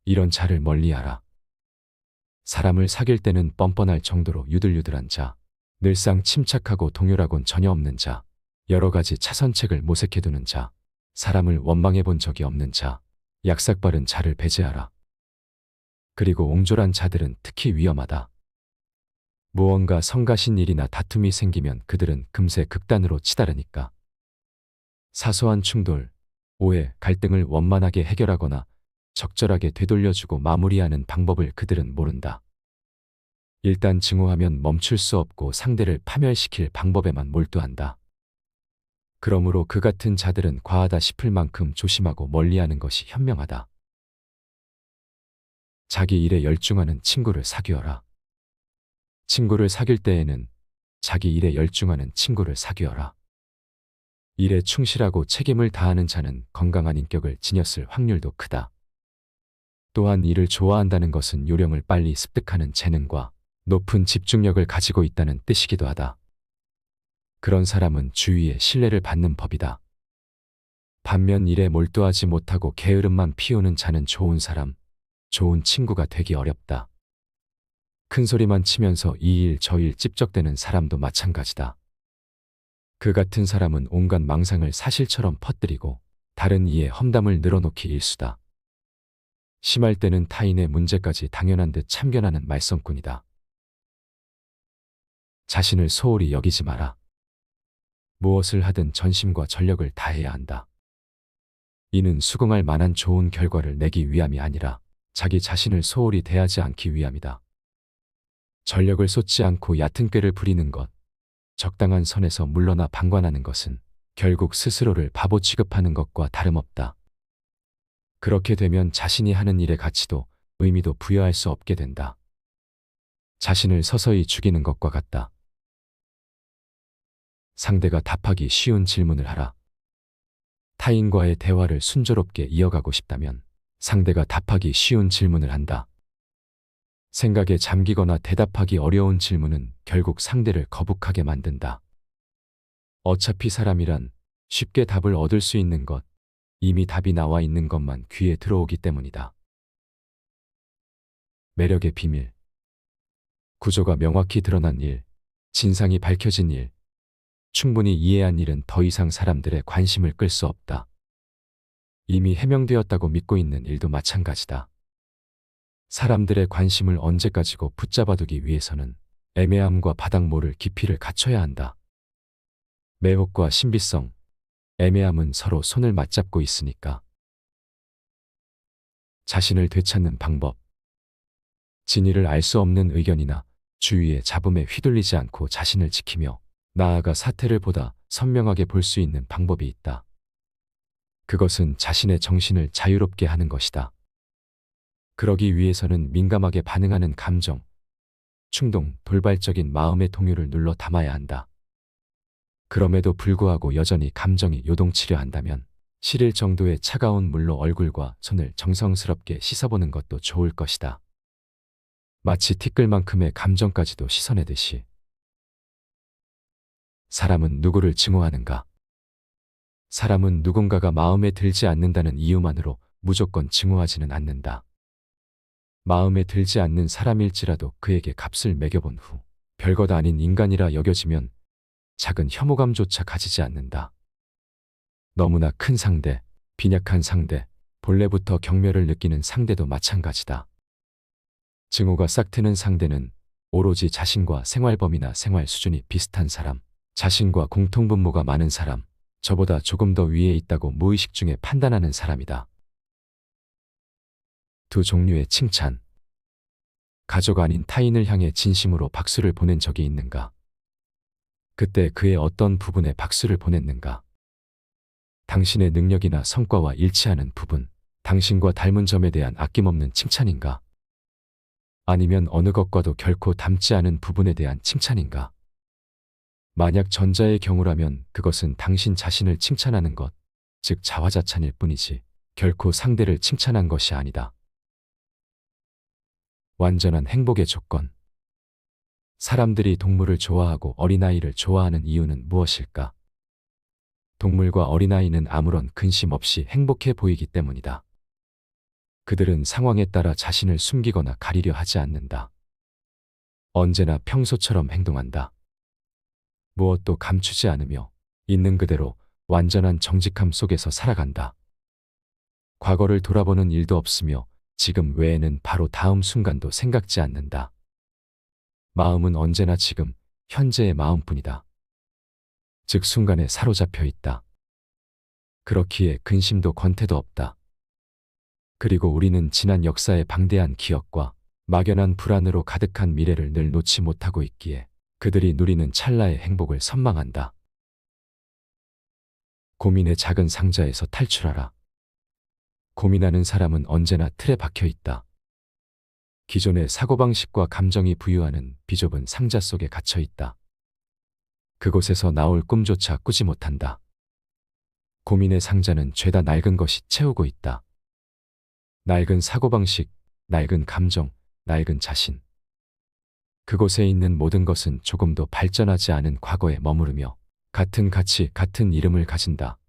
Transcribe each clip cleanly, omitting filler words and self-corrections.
이런 자를 멀리하라. 사람을 사귈 때는 뻔뻔할 정도로 유들유들한 자, 늘상 침착하고 동요라곤 전혀 없는 자, 여러 가지 차선책을 모색해두는 자, 사람을 원망해 본 적이 없는 자, 약삭빠른 자를 배제하라. 그리고 옹졸한 자들은 특히 위험하다. 무언가 성가신 일이나 다툼이 생기면 그들은 금세 극단으로 치달으니까. 사소한 충돌, 오해, 갈등을 원만하게 해결하거나 적절하게 되돌려주고 마무리하는 방법을 그들은 모른다. 일단 증오하면 멈출 수 없고 상대를 파멸시킬 방법에만 몰두한다. 그러므로 그 같은 자들은 과하다 싶을 만큼 조심하고 멀리하는 것이 현명하다. 자기 일에 열중하는 친구를 사귀어라. 친구를 사귈 때에는 자기 일에 열중하는 친구를 사귀어라. 일에 충실하고 책임을 다하는 자는 건강한 인격을 지녔을 확률도 크다. 또한 일을 좋아한다는 것은 요령을 빨리 습득하는 재능과 높은 집중력을 가지고 있다는 뜻이기도 하다. 그런 사람은 주위에 신뢰를 받는 법이다. 반면 일에 몰두하지 못하고 게으름만 피우는 자는 좋은 사람, 좋은 친구가 되기 어렵다. 큰 소리만 치면서 이 일 저 일 찝적대는 사람도 마찬가지다. 그 같은 사람은 온갖 망상을 사실처럼 퍼뜨리고 다른 이의 험담을 늘어놓기 일수다. 심할 때는 타인의 문제까지 당연한 듯 참견하는 말썽꾼이다. 자신을 소홀히 여기지 마라. 무엇을 하든 전심과 전력을 다해야 한다. 이는 수긍할 만한 좋은 결과를 내기 위함이 아니라 자기 자신을 소홀히 대하지 않기 위함이다. 전력을 쏟지 않고 얕은 꾀를 부리는 것, 적당한 선에서 물러나 방관하는 것은 결국 스스로를 바보 취급하는 것과 다름없다. 그렇게 되면 자신이 하는 일의 가치도 의미도 부여할 수 없게 된다. 자신을 서서히 죽이는 것과 같다. 상대가 답하기 쉬운 질문을 하라. 타인과의 대화를 순조롭게 이어가고 싶다면 상대가 답하기 쉬운 질문을 한다. 생각에 잠기거나 대답하기 어려운 질문은 결국 상대를 거북하게 만든다. 어차피 사람이란 쉽게 답을 얻을 수 있는 것, 이미 답이 나와 있는 것만 귀에 들어오기 때문이다. 매력의 비밀. 구조가 명확히 드러난 일, 진상이 밝혀진 일, 충분히 이해한 일은 더 이상 사람들의 관심을 끌 수 없다. 이미 해명되었다고 믿고 있는 일도 마찬가지다. 사람들의 관심을 언제까지고 붙잡아두기 위해서는 애매함과 바닥 모를 깊이를 갖춰야 한다. 매혹과 신비성, 애매함은 서로 손을 맞잡고 있으니까. 자신을 되찾는 방법. 진위를 알 수 없는 의견이나 주위의 잡음에 휘둘리지 않고 자신을 지키며 나아가 사태를 보다 선명하게 볼 수 있는 방법이 있다. 그것은 자신의 정신을 자유롭게 하는 것이다. 그러기 위해서는 민감하게 반응하는 감정, 충동, 돌발적인 마음의 동요를 눌러 담아야 한다. 그럼에도 불구하고 여전히 감정이 요동치려 한다면 시릴 정도의 차가운 물로 얼굴과 손을 정성스럽게 씻어보는 것도 좋을 것이다. 마치 티끌만큼의 감정까지도 씻어내듯이. 사람은 누구를 증오하는가? 사람은 누군가가 마음에 들지 않는다는 이유만으로 무조건 증오하지는 않는다. 마음에 들지 않는 사람일지라도 그에게 값을 매겨본 후 별것 아닌 인간이라 여겨지면 작은 혐오감조차 가지지 않는다. 너무나 큰 상대, 빈약한 상대, 본래부터 경멸을 느끼는 상대도 마찬가지다. 증오가 싹 트는 상대는 오로지 자신과 생활범위나 생활 수준이 비슷한 사람, 자신과 공통분모가 많은 사람, 저보다 조금 더 위에 있다고 무의식 중에 판단하는 사람이다. 두 종류의 칭찬. 가족 아닌 타인을 향해 진심으로 박수를 보낸 적이 있는가? 그때 그의 어떤 부분에 박수를 보냈는가? 당신의 능력이나 성과와 일치하는 부분, 당신과 닮은 점에 대한 아낌없는 칭찬인가? 아니면 어느 것과도 결코 닮지 않은 부분에 대한 칭찬인가? 만약 전자의 경우라면 그것은 당신 자신을 칭찬하는 것, 즉 자화자찬일 뿐이지 결코 상대를 칭찬한 것이 아니다. 완전한 행복의 조건. 사람들이 동물을 좋아하고 어린아이를 좋아하는 이유는 무엇일까? 동물과 어린아이는 아무런 근심 없이 행복해 보이기 때문이다. 그들은 상황에 따라 자신을 숨기거나 가리려 하지 않는다. 언제나 평소처럼 행동한다. 무엇도 감추지 않으며 있는 그대로 완전한 정직함 속에서 살아간다. 과거를 돌아보는 일도 없으며 지금 외에는 바로 다음 순간도 생각지 않는다. 마음은 언제나 지금, 현재의 마음뿐이다. 즉 순간에 사로잡혀 있다. 그렇기에 근심도 권태도 없다. 그리고 우리는 지난 역사의 방대한 기억과 막연한 불안으로 가득한 미래를 늘 놓지 못하고 있기에 그들이 누리는 찰나의 행복을 선망한다. 고민의 작은 상자에서 탈출하라. 고민하는 사람은 언제나 틀에 박혀 있다. 기존의 사고방식과 감정이 부유하는 비좁은 상자 속에 갇혀 있다. 그곳에서 나올 꿈조차 꾸지 못한다. 고민의 상자는 죄다 낡은 것이 채우고 있다. 낡은 사고방식, 낡은 감정, 낡은 자신. 그곳에 있는 모든 것은 조금도 발전하지 않은 과거에 머무르며 같은 가치, 같은 이름을 가진다.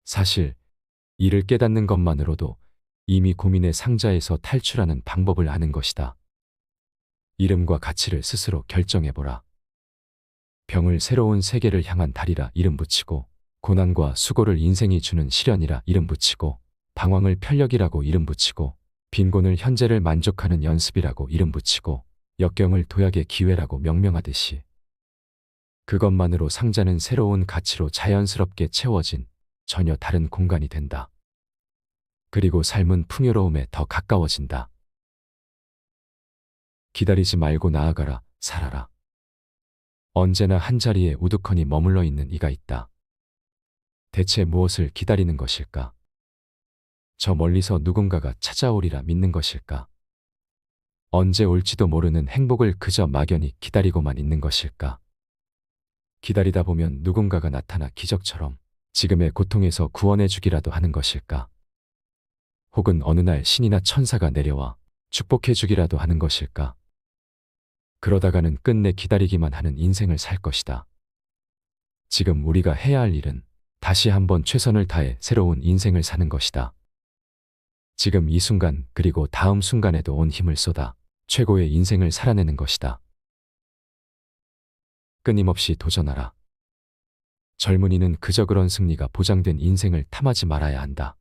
사실 이를 깨닫는 것만으로도 이미 고민의 상자에서 탈출하는 방법을 아는 것이다. 이름과 가치를 스스로 결정해보라. 병을 새로운 세계를 향한 달이라 이름 붙이고, 고난과 수고를 인생이 주는 시련이라 이름 붙이고, 방황을 편력이라고 이름 붙이고, 빈곤을 현재를 만족하는 연습이라고 이름 붙이고, 역경을 도약의 기회라고 명명하듯이 그것만으로 상자는 새로운 가치로 자연스럽게 채워진 전혀 다른 공간이 된다. 그리고 삶은 풍요로움에 더 가까워진다. 기다리지 말고 나아가라, 살아라. 언제나 한자리에 우두커니 머물러 있는 이가 있다. 대체 무엇을 기다리는 것일까? 저 멀리서 누군가가 찾아오리라 믿는 것일까? 언제 올지도 모르는 행복을 그저 막연히 기다리고만 있는 것일까? 기다리다 보면 누군가가 나타나 기적처럼 지금의 고통에서 구원해 주기라도 하는 것일까? 혹은 어느 날 신이나 천사가 내려와 축복해 주기라도 하는 것일까? 그러다가는 끝내 기다리기만 하는 인생을 살 것이다. 지금 우리가 해야 할 일은 다시 한번 최선을 다해 새로운 인생을 사는 것이다. 지금 이 순간 그리고 다음 순간에도 온 힘을 쏟아 최고의 인생을 살아내는 것이다. 끊임없이 도전하라. 젊은이는 그저 그런 승리가 보장된 인생을 탐하지 말아야 한다.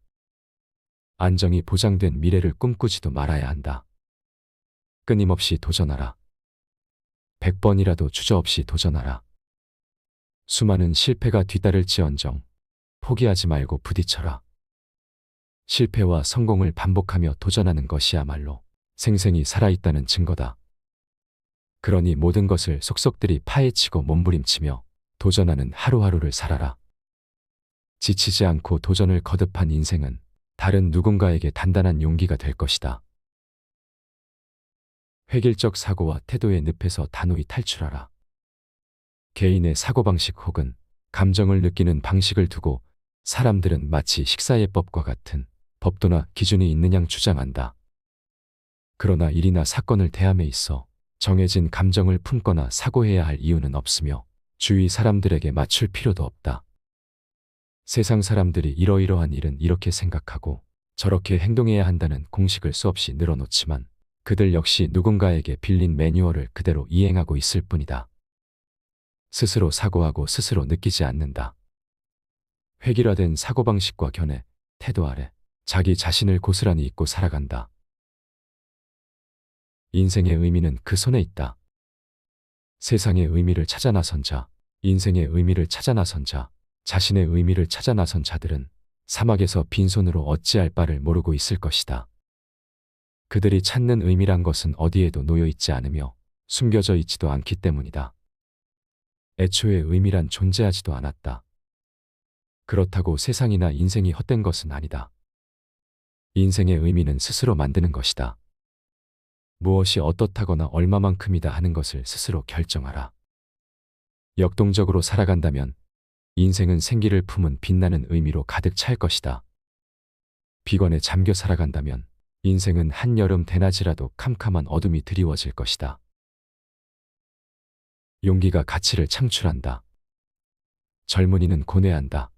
안정이 보장된 미래를 꿈꾸지도 말아야 한다. 끊임없이 도전하라. 100번이라도 주저없이 도전하라. 수많은 실패가 뒤따를지언정 포기하지 말고 부딪혀라. 실패와 성공을 반복하며 도전하는 것이야말로 생생히 살아있다는 증거다. 그러니 모든 것을 속속들이 파헤치고 몸부림치며 도전하는 하루하루를 살아라. 지치지 않고 도전을 거듭한 인생은 다른 누군가에게 단단한 용기가 될 것이다. 획일적 사고와 태도의 늪에서 단호히 탈출하라. 개인의 사고방식 혹은 감정을 느끼는 방식을 두고 사람들은 마치 식사예법과 같은 법도나 기준이 있는 양 주장한다. 그러나 일이나 사건을 대함에 있어 정해진 감정을 품거나 사고해야 할 이유는 없으며 주위 사람들에게 맞출 필요도 없다. 세상 사람들이 이러이러한 일은 이렇게 생각하고 저렇게 행동해야 한다는 공식을 수없이 늘어놓지만 그들 역시 누군가에게 빌린 매뉴얼을 그대로 이행하고 있을 뿐이다. 스스로 사고하고 스스로 느끼지 않는다. 획일화된 사고방식과 견해, 태도 아래 자기 자신을 고스란히 잊고 살아간다. 인생의 의미는 그 손에 있다. 세상의 의미를 찾아 나선 자, 인생의 의미를 찾아 나선 자, 자신의 의미를 찾아 나선 자들은 사막에서 빈손으로 어찌할 바를 모르고 있을 것이다. 그들이 찾는 의미란 것은 어디에도 놓여 있지 않으며 숨겨져 있지도 않기 때문이다. 애초에 의미란 존재하지도 않았다. 그렇다고 세상이나 인생이 헛된 것은 아니다. 인생의 의미는 스스로 만드는 것이다. 무엇이 어떻다거나 얼마만큼이다 하는 것을 스스로 결정하라. 역동적으로 살아간다면 인생은 생기를 품은 빛나는 의미로 가득 찰 것이다. 비관에 잠겨 살아간다면 인생은 한여름 대낮이라도 캄캄한 어둠이 드리워질 것이다. 용기가 가치를 창출한다. 젊은이는 고뇌한다.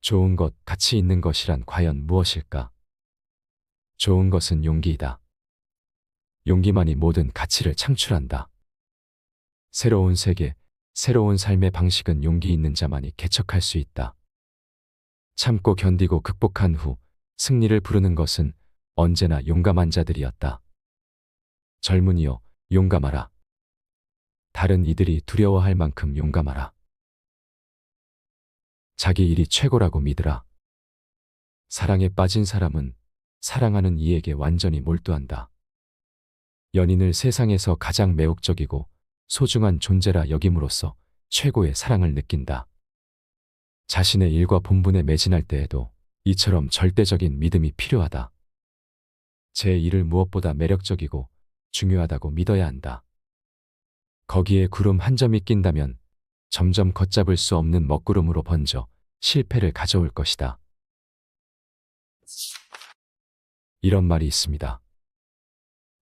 좋은 것, 가치 있는 것이란 과연 무엇일까? 좋은 것은 용기이다. 용기만이 모든 가치를 창출한다. 새로운 세계, 새로운 삶의 방식은 용기 있는 자만이 개척할 수 있다. 참고 견디고 극복한 후 승리를 부르는 것은 언제나 용감한 자들이었다. 젊은이여, 용감하라. 다른 이들이 두려워할 만큼 용감하라. 자기 일이 최고라고 믿으라. 사랑에 빠진 사람은 사랑하는 이에게 완전히 몰두한다. 연인을 세상에서 가장 매혹적이고 소중한 존재라 여김으로써 최고의 사랑을 느낀다. 자신의 일과 본분에 매진할 때에도 이처럼 절대적인 믿음이 필요하다. 제 일을 무엇보다 매력적이고 중요하다고 믿어야 한다. 거기에 구름 한 점이 낀다면 점점 걷잡을 수 없는 먹구름으로 번져 실패를 가져올 것이다. 이런 말이 있습니다.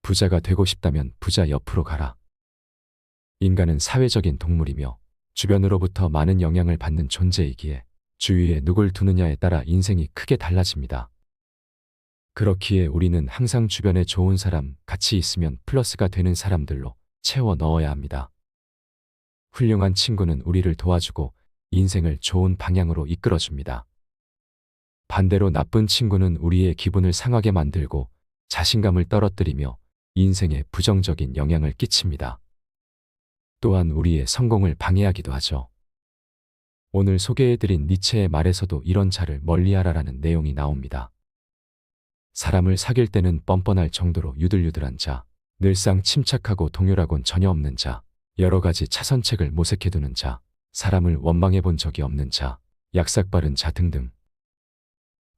부자가 되고 싶다면 부자 옆으로 가라. 인간은 사회적인 동물이며 주변으로부터 많은 영향을 받는 존재이기에 주위에 누굴 두느냐에 따라 인생이 크게 달라집니다. 그렇기에 우리는 항상 주변에 좋은 사람, 같이 있으면 플러스가 되는 사람들로 채워 넣어야 합니다. 훌륭한 친구는 우리를 도와주고 인생을 좋은 방향으로 이끌어줍니다. 반대로 나쁜 친구는 우리의 기분을 상하게 만들고 자신감을 떨어뜨리며 인생에 부정적인 영향을 끼칩니다. 또한 우리의 성공을 방해하기도 하죠. 오늘 소개해드린 니체의 말에서도 이런 자를 멀리하라라는 내용이 나옵니다. 사람을 사귈 때는 뻔뻔할 정도로 유들유들한 자, 늘상 침착하고 동요라곤 전혀 없는 자, 여러 가지 차선책을 모색해두는 자, 사람을 원망해 본 적이 없는 자, 약삭빠른 자 등등.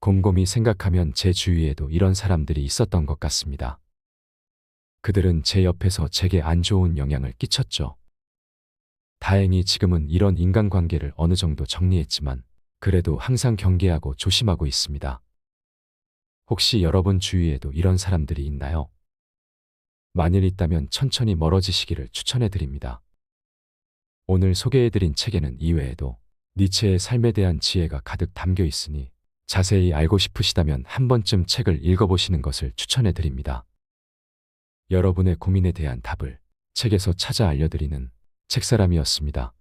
곰곰이 생각하면 제 주위에도 이런 사람들이 있었던 것 같습니다. 그들은 제 옆에서 제게 안 좋은 영향을 끼쳤죠. 다행히 지금은 이런 인간관계를 어느 정도 정리했지만 그래도 항상 경계하고 조심하고 있습니다. 혹시 여러분 주위에도 이런 사람들이 있나요? 만일 있다면 천천히 멀어지시기를 추천해드립니다. 오늘 소개해드린 책에는 이외에도 니체의 삶에 대한 지혜가 가득 담겨 있으니 자세히 알고 싶으시다면 한 번쯤 책을 읽어보시는 것을 추천해드립니다. 여러분의 고민에 대한 답을 책에서 찾아 알려드리는 책사람이었습니다.